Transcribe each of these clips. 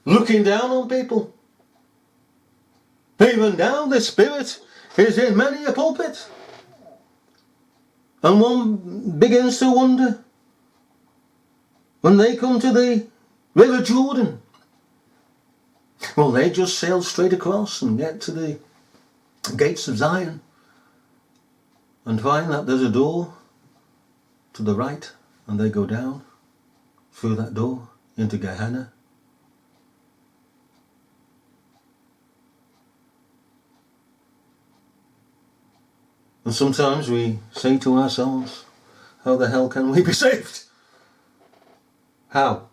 looking down on people. Even now the Spirit is in many a pulpit. And one begins to wonder, when they come to the River Jordan, will they just sail straight across and get to the gates of Zion and find that there's a door to the right, and they go down through that door into Gehenna? And sometimes we say to ourselves, how the hell can we be saved? How?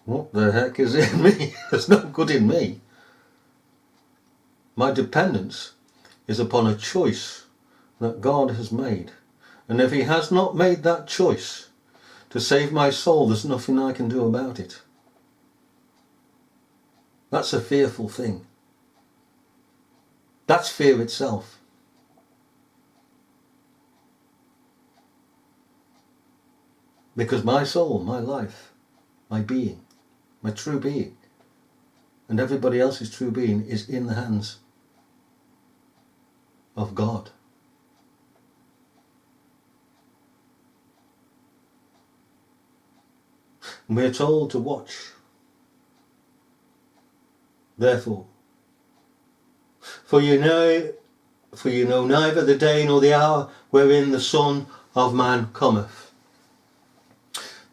What the heck is in me? There's no good in me. My dependence is upon a choice that God has made. And if He has not made that choice to save my soul, there's nothing I can do about it. That's a fearful thing. That's fear itself. Because my soul, my life, my being, my true being, and everybody else's true being is in the hands of God. And we are told to watch. Therefore, for you know neither the day nor the hour wherein the Son of Man cometh.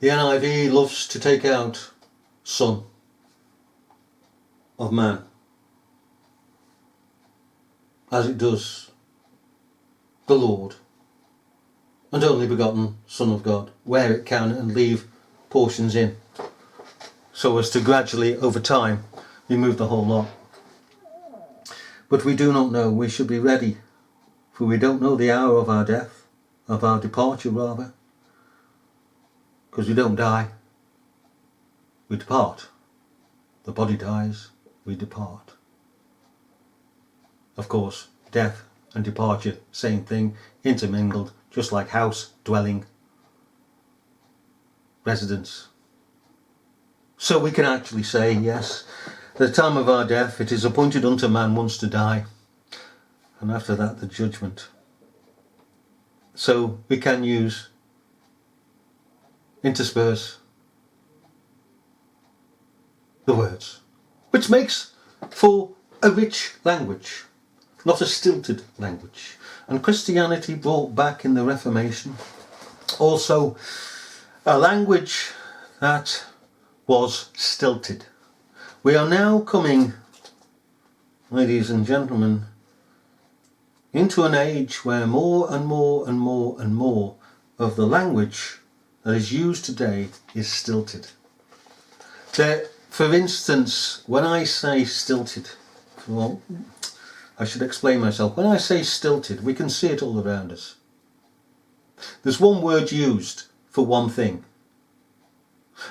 The NIV loves to take out Son of Man, as it does the Lord, and only begotten Son of God, where it can, and leave portions in, so as to gradually, over time, remove the whole lot. But we do not know. We should be ready, for we don't know the hour of our death, of our departure rather, because we don't die, we depart. The body dies, we depart. Of course, death and departure, same thing, intermingled, just like house, dwelling, residence. So we can actually say, yes, at the time of our death it is appointed unto man once to die, and after that the judgment. So we can intersperse the words, which makes for a rich language, not a stilted language. And Christianity brought back in the Reformation also a language that was stilted. We are now coming, ladies and gentlemen, into an age where more and more and more and more of the language that is used today is stilted. For instance, when I say stilted, well, I should explain myself. When I say stilted, we can see it all around us. There's one word used for one thing.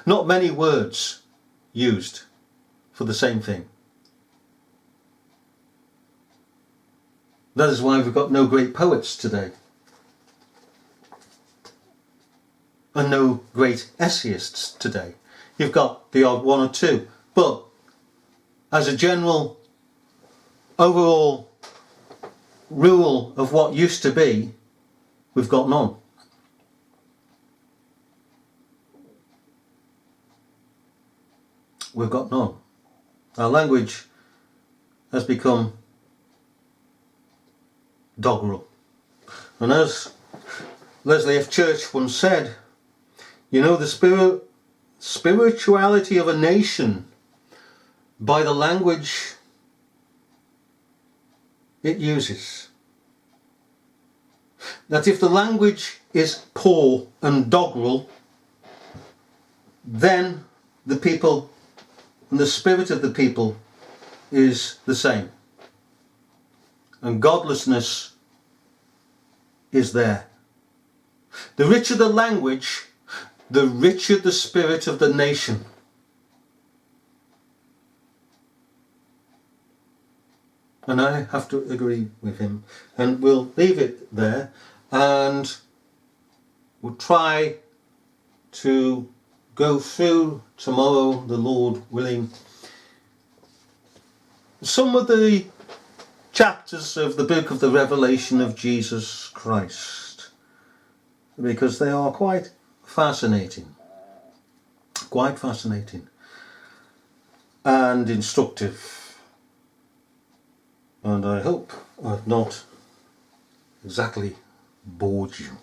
Not many words used for the same thing. That is why we've got no great poets today. And no great essayists today. You've got the odd one or two, but as a general overall rule of what used to be, we've got none. We've got none. Our language has become doggerel. And as Leslie F. Church once said, you know, the spirituality of a nation by the language it uses. That if the language is poor and doggerel, then the people and the spirit of the people is the same. And godlessness is there. The richer the language, the richer the spirit of the nation. And I have to agree with him. And we'll leave it there, and we'll try to go through tomorrow, the Lord willing, some of the chapters of the book of the Revelation of Jesus Christ, because they are quite fascinating and instructive, and I hope I've not exactly bored you.